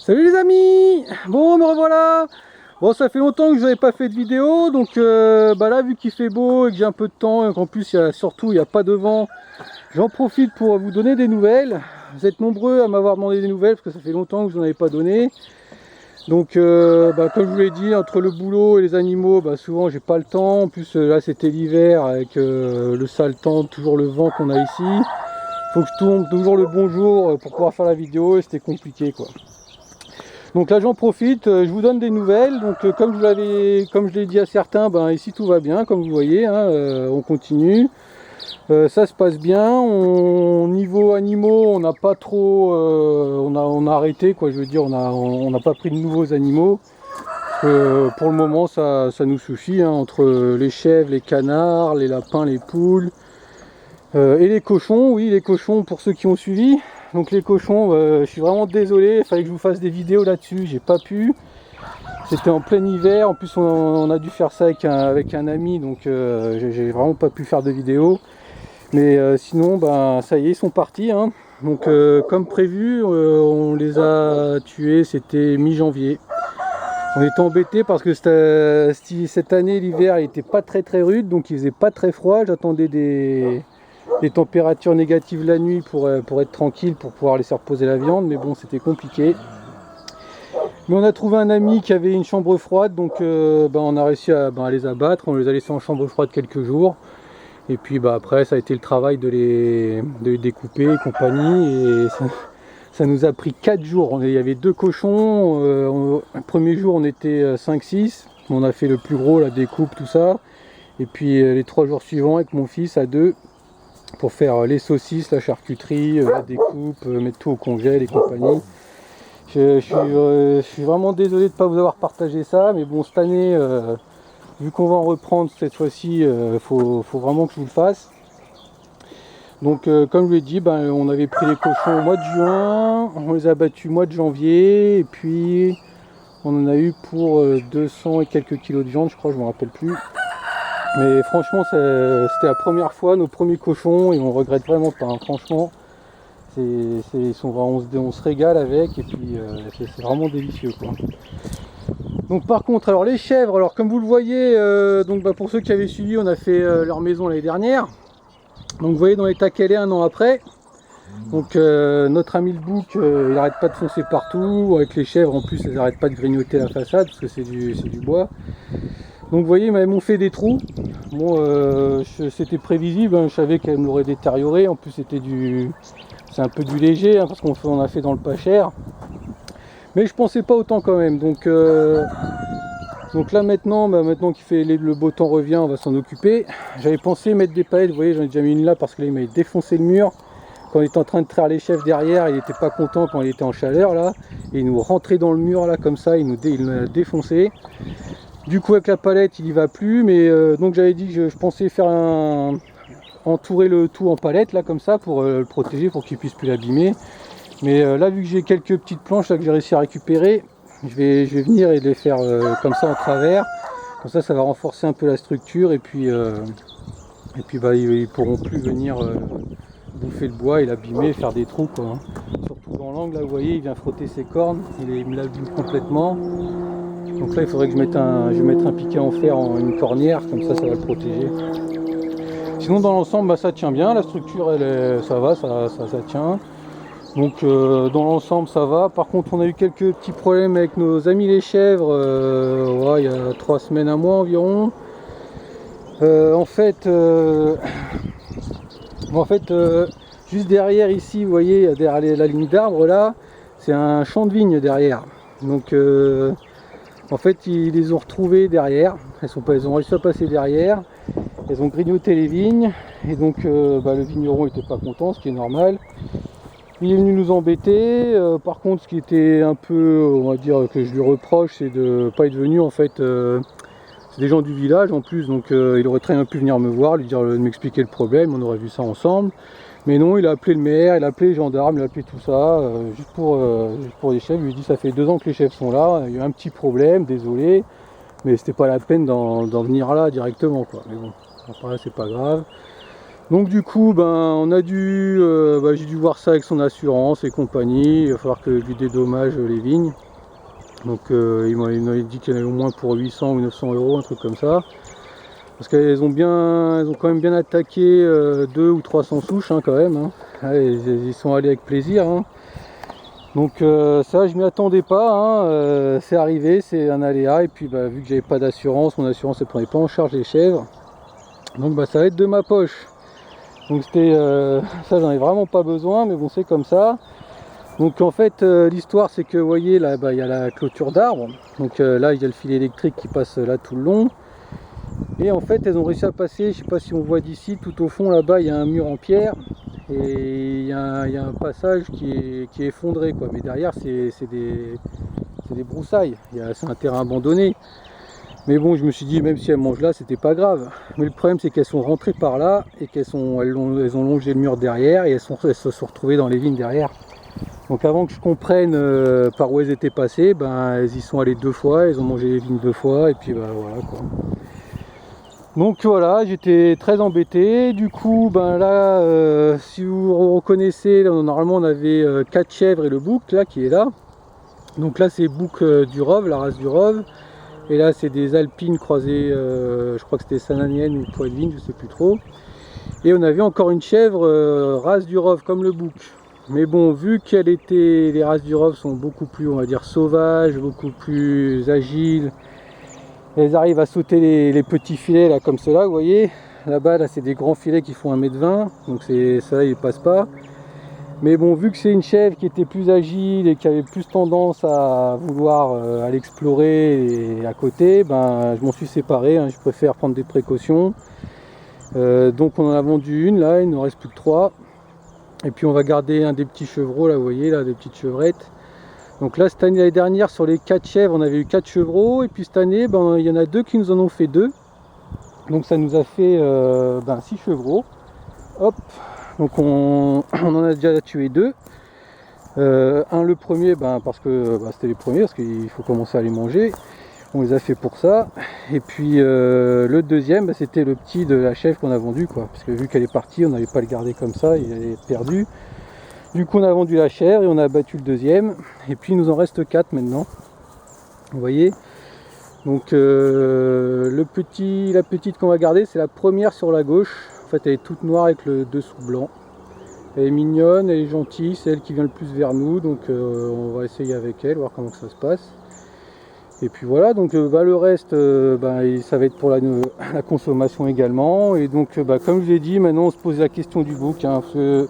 Salut les amis. Bon, me revoilà. Bon, ça fait longtemps que je n'avais pas fait de vidéo, donc là, vu qu'il fait beau et que j'ai un peu de temps, et qu'en plus, surtout, il n'y a pas de vent, j'en profite pour vous donner des nouvelles. Vous êtes nombreux à m'avoir demandé des nouvelles, parce que ça fait longtemps que je n'en avais pas donné. Donc, comme je vous l'ai dit, entre le boulot et les animaux, souvent, j'ai pas le temps. En plus, là, c'était l'hiver, avec le sale temps, toujours le vent qu'on a ici. Faut que je tourne toujours le bon jour pour pouvoir faire la vidéo, et c'était compliqué, quoi. Donc là j'en profite, je vous donne des nouvelles. Donc comme je l'ai dit à certains, ici tout va bien, comme vous voyez, hein, on continue. Ça se passe bien. Niveau animaux, on n'a pas trop, on a arrêté, quoi. Je veux dire, on n'a pas pris de nouveaux animaux. Pour le moment, ça nous suffit, hein, entre les chèvres, les canards, les lapins, les poules et les cochons. Oui, les cochons, pour ceux qui ont suivi. Donc les cochons, je suis vraiment désolé, il fallait que je vous fasse des vidéos là-dessus, j'ai pas pu. C'était en plein hiver, en plus on a dû faire ça avec un ami, donc j'ai vraiment pas pu faire de vidéos. Mais sinon, ça y est, ils sont partis, hein. Donc comme prévu, on les a tués, c'était mi-janvier. On était embêtés parce que cette année, l'hiver, il était pas très rude, donc il faisait pas très froid. J'attendais des températures négatives la nuit pour être tranquille, pour pouvoir laisser reposer la viande, mais bon, c'était compliqué. Mais on a trouvé un ami qui avait une chambre froide, donc on a réussi à les abattre. On les a laissés en chambre froide quelques jours, et puis après ça a été le travail de les découper et compagnie, et ça nous a pris 4 jours. Il y avait 2 cochons, le premier jour on était 5-6, on a fait le plus gros, la découpe, tout ça, et puis les 3 jours suivants avec mon fils à 2, pour faire les saucisses, la charcuterie, la découpe, mettre tout au congèle et compagnie. Je suis vraiment désolé de ne pas vous avoir partagé ça, mais bon, cette année, vu qu'on va en reprendre cette fois-ci, faut vraiment que je vous le fasse. Donc comme je vous l'ai dit, on avait pris les cochons au mois de juin, on les a battus au mois de janvier, et puis on en a eu pour 200 et quelques kilos de viande, je crois, je ne me rappelle plus. Mais franchement, c'était la première fois, nos premiers cochons, et on regrette vraiment pas, hein. Franchement, on se régale avec, et puis c'est vraiment délicieux, quoi. Donc par contre, alors les chèvres, alors comme vous le voyez, pour ceux qui avaient suivi, on a fait leur maison l'année dernière. Donc vous voyez dans l'état qu'elle est un an après. Donc notre ami le bouc, il n'arrête pas de foncer partout. Avec les chèvres, en plus, elles n'arrêtent pas de grignoter la façade, parce que c'est du bois. Donc vous voyez, ils m'ont fait des trous. Bon, c'était prévisible, hein, je savais qu'elle me l'aurait détérioré. En plus, c'est un peu du léger, hein, parce qu'on a fait dans le pas cher. Mais je pensais pas autant quand même. Donc là maintenant, maintenant le beau temps revient, on va s'en occuper. J'avais pensé mettre des palettes, vous voyez, j'en ai déjà mis une là parce que là il m'avait défoncé le mur. Quand il était en train de traire les chèvres derrière, il n'était pas content quand il était en chaleur là. Et il nous rentrait dans le mur là comme ça, il nous a défoncé. Du coup avec la palette il y va plus, mais donc j'avais dit que je pensais faire entourer le tout en palette là comme ça pour le protéger, pour qu'il puisse plus l'abîmer. Mais là vu que j'ai quelques petites planches là que j'ai réussi à récupérer, je vais venir et les faire comme ça en travers. Comme ça va renforcer un peu la structure, et puis ils pourront plus venir bouffer le bois et l'abîmer, faire des trous, quoi, hein. Surtout dans l'angle là, vous voyez, il vient frotter ses cornes, il me l'abîme complètement. Donc là il faudrait que je mette un piquet en fer, une cornière, comme ça va le protéger. Sinon dans l'ensemble ça tient bien, la structure ça va, ça tient. Donc dans l'ensemble ça va. Par contre on a eu quelques petits problèmes avec nos amis les chèvres, il y a 3 semaines, un mois environ. En fait, juste derrière ici, vous voyez, derrière la ligne d'arbres là, c'est un champ de vigne derrière. Donc en fait ils les ont retrouvés derrière, ils ont réussi à passer derrière, ils ont grignoté les vignes, et donc le vigneron n'était pas content, ce qui est normal. Il est venu nous embêter. Par contre, ce qui était un peu, on va dire, que je lui reproche, c'est de ne pas être venu. En fait, c'est des gens du village en plus, donc il aurait très bien pu venir me voir, lui dire, m'expliquer le problème, on aurait vu ça ensemble. Mais non, il a appelé le maire, il a appelé les gendarmes, il a appelé tout ça, juste pour les chèvres. Il lui dit, ça fait 2 ans que les chèvres sont là, il y a eu un petit problème, désolé, mais c'était pas la peine d'en venir là directement, quoi. Mais bon, après c'est pas grave. Donc du coup, ben, on a dû, j'ai dû voir ça avec son assurance et compagnie. Il va falloir que je lui dédommage les vignes. Donc il m'avait dit qu'il y en avait au moins pour 800 ou 900 euros, un truc comme ça. Parce qu'elles ont quand même bien attaqué 200 ou 300 souches hein, quand même. Hein. Ouais, ils sont allés avec plaisir. Hein. Donc ça, je m'y attendais pas. Hein. C'est arrivé, c'est un aléa. Et puis bah, vu que j'avais pas d'assurance, mon assurance ne prenait pas en charge les chèvres. Donc bah, ça va être de ma poche. Donc c'était ça, j'en ai vraiment pas besoin, mais bon, c'est comme ça. Donc en fait, l'histoire c'est que vous voyez là, il y a la clôture d'arbres. Donc là, il y a le fil électrique qui passe là tout le long. Et en fait, elles ont réussi à passer, je sais pas si on voit d'ici, tout au fond là-bas, il y a un mur en pierre. Et il y a un passage qui est effondré, quoi. Mais derrière, c'est des broussailles. C'est un terrain abandonné. Mais bon, je me suis dit, même si elles mangent là, c'était pas grave. Mais le problème, c'est qu'elles sont rentrées par là et elles ont longé le mur derrière et elles se sont retrouvées dans les vignes derrière. Donc avant que je comprenne par où elles étaient passées, ben, elles y sont allées 2 fois, elles ont mangé les vignes 2 fois et puis ben, voilà quoi. Donc voilà, j'étais très embêté. Du coup, ben là, si vous reconnaissez, là, normalement on avait 4 chèvres et le bouc là qui est là. Donc là c'est bouc du Rove, la race du Rove. Et là c'est des alpines croisées, je crois que c'était Sananienne ou Poitevine, je sais plus trop. Et on avait encore une chèvre race du Rove comme le bouc. Mais bon, vu les races du Rove sont beaucoup plus, on va dire, sauvages, beaucoup plus agiles. Elles arrivent à sauter les petits filets là comme cela, vous voyez. Là-bas, là, c'est des grands filets qui font 1,20 m, donc ça, ils passent pas. Mais bon, vu que c'est une chèvre qui était plus agile et qui avait plus tendance à vouloir aller explorer et à côté, ben, je m'en suis séparé, hein, je préfère prendre des précautions. Donc on en a vendu une, là, il ne reste plus que 3. Et puis on va garder un des petits chevreaux, là, vous voyez, là, des petites chevrettes. Donc là, cette année, l'année dernière, sur les 4 chèvres, on avait eu 4 chevreaux. Et puis cette année, ben, il y en a 2 qui nous en ont fait 2. Donc ça nous a fait 6 chevreaux. Hop. Donc on en a déjà tué 2. Le premier, parce que c'était les premiers, parce qu'il faut commencer à les manger. On les a fait pour ça. Et puis le deuxième, c'était le petit de la chèvre qu'on a vendu, quoi. Parce que vu qu'elle est partie, on n'allait pas le garder comme ça, il allait être perdu. Du coup on a vendu la chèvre et on a abattu le deuxième. Et puis il nous en reste 4 maintenant. Vous voyez. Donc la petite qu'on va garder, c'est la première sur la gauche. En fait elle est toute noire avec le dessous blanc. Elle est mignonne, elle est gentille, c'est elle qui vient le plus vers nous. Donc on va essayer avec elle, voir comment ça se passe. Et puis voilà, donc le reste, ça va être pour la consommation également. Et donc comme je l'ai dit, maintenant on se pose la question du bouc. Hein, parce que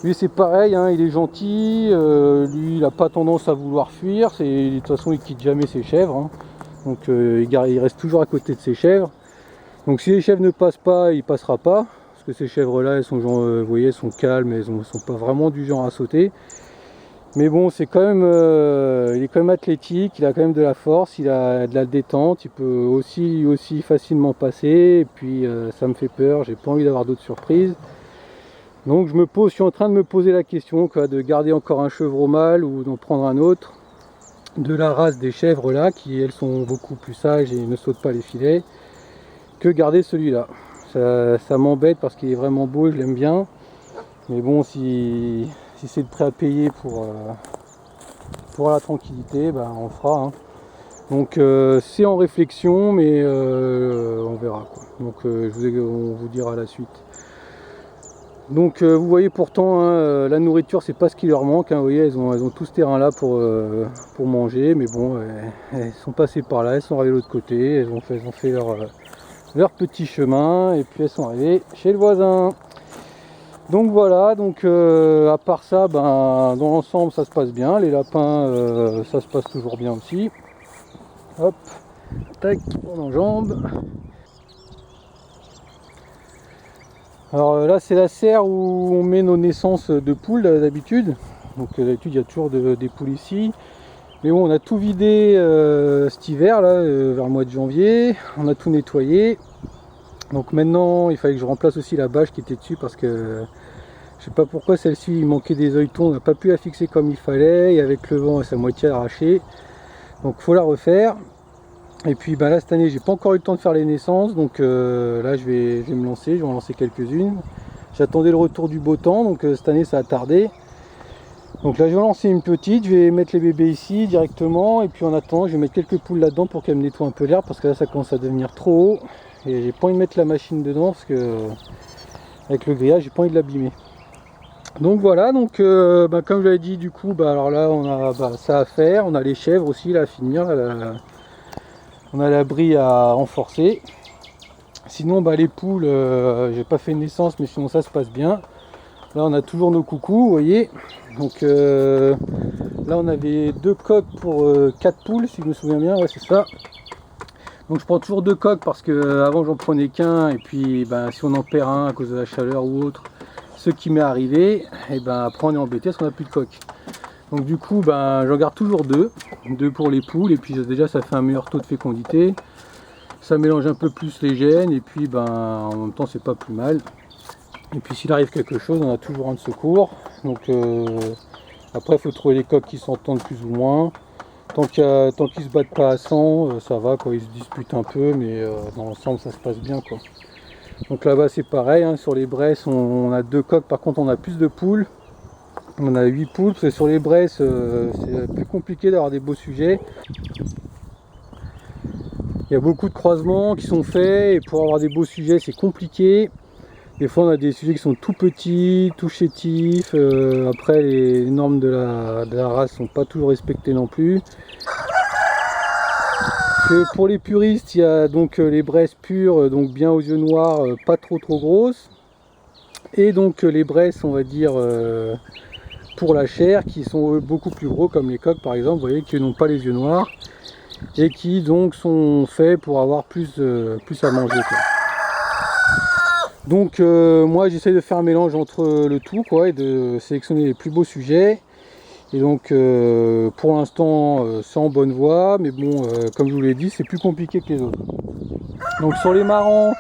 lui c'est pareil, hein, il est gentil, lui il n'a pas tendance à vouloir fuir, de toute façon il quitte jamais ses chèvres. Hein. Donc il reste toujours à côté de ses chèvres. Donc si les chèvres ne passent pas, il ne passera pas. Parce que ces chèvres là, elles sont, vous voyez, elles sont calmes, elles ne sont pas vraiment du genre à sauter. Mais bon, c'est quand même, il est quand même athlétique, il a quand même de la force, il a de la détente, il peut aussi facilement passer. Et puis ça me fait peur, j'ai pas envie d'avoir d'autres surprises. Donc je suis en train de me poser la question quoi, de garder encore un chevreau mâle ou d'en prendre un autre de la race des chèvres là, qui elles sont beaucoup plus sages et ne sautent pas les filets, que garder celui-là. Ça m'embête parce qu'il est vraiment beau et je l'aime bien. Mais bon, si c'est de prêt à payer pour la tranquillité, on le fera. Hein. Donc c'est en réflexion, mais on verra quoi. Donc on vous dira la suite. Donc vous voyez pourtant hein, la nourriture c'est pas ce qui leur manque, hein, vous voyez elles ont tout ce terrain là pour manger, mais bon elles sont passées par là, elles sont arrivées de l'autre côté, elles ont fait leur petit chemin et puis elles sont arrivées chez le voisin. Donc voilà, donc à part ça, dans l'ensemble ça se passe bien, les lapins ça se passe toujours bien aussi. Hop, tac, on enjambe. Alors là c'est la serre où on met nos naissances de poules d'habitude. Donc d'habitude il y a toujours des poules ici. Mais bon on a tout vidé cet hiver là, vers le mois de janvier. On a tout nettoyé. Donc maintenant il fallait que je remplace aussi la bâche qui était dessus parce que je sais pas pourquoi celle-ci il manquait des œilletons. On n'a pas pu la fixer comme il fallait et avec le vent elle s'est à moitié arrachée. Donc faut la refaire. Et puis bah, là cette année j'ai pas encore eu le temps de faire les naissances, donc là je vais me lancer, je vais en lancer quelques-unes. J'attendais le retour du beau temps, donc cette année ça a tardé. Donc là je vais en lancer une petite, je vais mettre les bébés ici directement, et puis en attendant je vais mettre quelques poules là-dedans pour qu'elles me nettoient un peu l'herbe, parce que là ça commence à devenir trop haut, et j'ai pas envie de mettre la machine dedans, parce que avec le grillage j'ai pas envie de l'abîmer. Donc voilà, donc comme je l'avais dit, du coup alors là on a ça à faire, on a les chèvres aussi là à finir, là, on a l'abri à renforcer. Sinon les poules, j'ai pas fait de naissance, mais sinon ça se passe bien. Là on a toujours nos coucous, vous voyez. Donc là on avait 2 coques pour 4 poules, si je me souviens bien, ouais c'est ça. Donc je prends toujours 2 coques parce que avant j'en prenais qu'un, et puis si on en perd un à cause de la chaleur ou autre, ce qui m'est arrivé, et après on est embêté parce qu'on n'a plus de coques. Donc du coup j'en garde toujours 2 pour les poules, et puis déjà ça fait un meilleur taux de fécondité. Ça mélange un peu plus les gènes, et puis en même temps c'est pas plus mal. Et puis s'il arrive quelque chose, on a toujours un de secours. Donc après il faut trouver les coques qui s'entendent plus ou moins. Tant qu'ils se battent pas à 100, ça va quoi, ils se disputent un peu, mais dans l'ensemble ça se passe bien quoi. Donc là-bas c'est pareil, hein, sur les bresses on a 2 coques, par contre on a plus de poules. On a 8 poules, parce que sur les bresses c'est plus compliqué d'avoir des beaux sujets. Il y a beaucoup de croisements qui sont faits, et pour avoir des beaux sujets c'est compliqué. Des fois on a des sujets qui sont tout petits, tout chétifs, après les normes de la race sont pas toujours respectées non plus. Pour les puristes, il y a donc les bresses pures, donc bien aux yeux noirs, pas trop grosses. Et donc les bresses, on va dire, pour la chair, qui sont beaucoup plus gros, comme les coqs par exemple, vous voyez, qui n'ont pas les yeux noirs. Et qui donc sont faits pour avoir plus à manger quoi. Donc moi j'essaie de faire un mélange entre le tout quoi, et de sélectionner les plus beaux sujets. Et donc pour l'instant c'est en bonne voie, mais bon comme je vous l'ai dit c'est plus compliqué que les autres. Donc sur les marrants,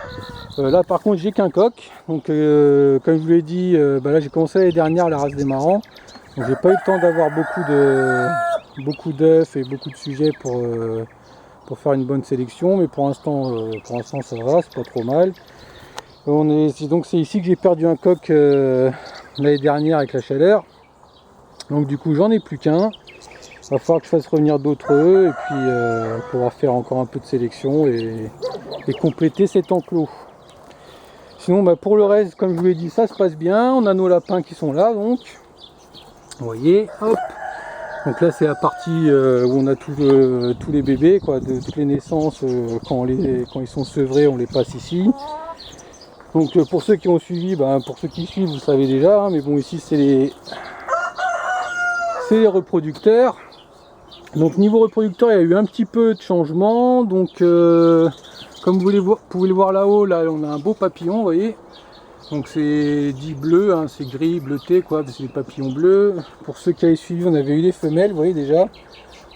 là par contre j'ai qu'un coq. Donc comme je vous l'ai dit, là j'ai commencé l'année dernière la race des marrants. Donc j'ai pas eu le temps d'avoir beaucoup d'œufs et beaucoup de sujets pour faire une bonne sélection, mais pour l'instant ça va, c'est pas trop mal. Donc c'est ici que j'ai perdu un coq l'année dernière avec la chaleur. Donc du coup j'en ai plus qu'un. Il va falloir que je fasse revenir d'autres œufs, et puis pouvoir faire encore un peu de sélection et compléter cet enclos. Sinon pour le reste, comme je vous l'ai dit, ça se passe bien. On a nos lapins qui sont là, donc vous voyez, hop. Donc là c'est la partie où on a tous les bébés quoi, de toutes les naissances, quand ils sont sevrés on les passe ici. Donc pour ceux qui ont suivi, pour ceux qui suivent vous savez déjà, hein, mais bon ici c'est les reproducteurs. Donc niveau reproducteur il y a eu un petit peu de changement. Donc comme vous pouvez le voir là-haut, là on a un beau papillon, vous voyez. Donc c'est dit bleu, hein, c'est gris, bleuté quoi, c'est des papillons bleus. Pour ceux qui avaient suivi, on avait eu des femelles, vous voyez déjà.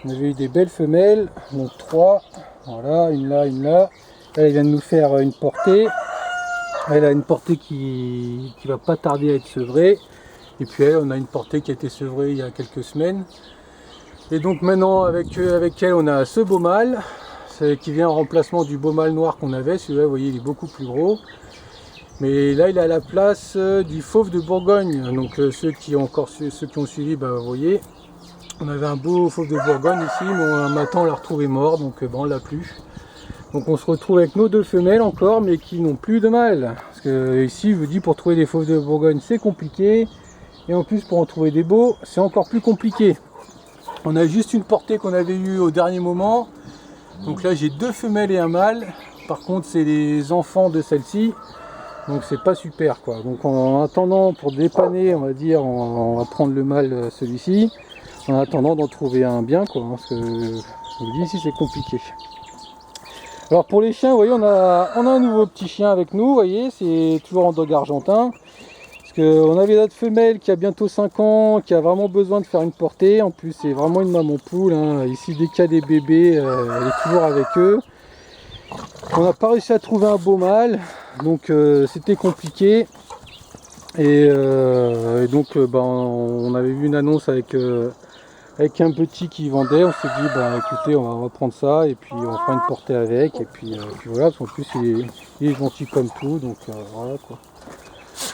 On avait eu des belles femelles, donc 3, voilà, une là, une là. Elle vient de nous faire une portée. Elle a une portée qui va pas tarder à être sevrée. Et puis on a une portée qui a été sevrée il y a quelques semaines. Et donc maintenant avec elle on a ce beau mâle, qui vient en remplacement du beau mâle noir qu'on avait. Celui-là vous voyez il est beaucoup plus gros. Mais là il a la place du fauve de Bourgogne. Donc ceux qui ont suivi, vous voyez, on avait un beau fauve de Bourgogne ici, mais un matin on l'a retrouvé mort, donc on l'a plus. Donc on se retrouve avec nos 2 femelles encore, mais qui n'ont plus de mâle. Parce que ici je vous dis, pour trouver des fauves de Bourgogne c'est compliqué. Et en plus pour en trouver des beaux c'est encore plus compliqué. On a juste une portée qu'on avait eue au dernier moment. Donc là j'ai 2 femelles et un mâle. Par contre c'est les enfants de celle-ci. Donc c'est pas super quoi. Donc en attendant, pour dépanner on va dire, on va prendre le mâle celui-ci. En attendant d'en trouver un bien quoi. Parce que je vous dis ici c'est compliqué. Alors pour les chiens, vous voyez, on a un nouveau petit chien avec nous, vous voyez, c'est toujours en dog argentin. Parce qu'on avait notre femelle qui a bientôt 5 ans, qui a vraiment besoin de faire une portée. En plus c'est vraiment une maman poule, hein. Ici dès qu'il y a des bébés, elle est toujours avec eux. On n'a pas réussi à trouver un beau mâle, donc c'était compliqué. Et donc on avait vu une annonce avec avec un petit qui vendait, on s'est dit bah écoutez on va prendre ça et puis on fera une portée avec et puis voilà, parce qu'en plus il est gentil comme tout, donc voilà quoi.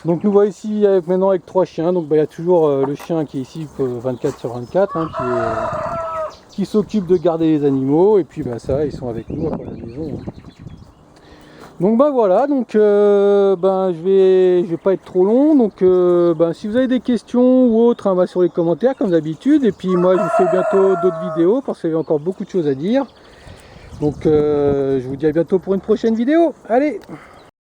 Donc nous voilà ici maintenant avec 3 chiens, donc bah, il y a toujours le chien qui est ici 24/24 hein, qui s'occupe de garder les animaux et puis bah ça ils sont avec nous à la maison. Donc bah voilà, donc ben je vais pas être trop long, donc ben, si vous avez des questions ou autres, hein, bah, sur les commentaires comme d'habitude, et puis moi je vous fais bientôt d'autres vidéos parce qu'il y a encore beaucoup de choses à dire. Donc je vous dis à bientôt pour une prochaine vidéo. Allez!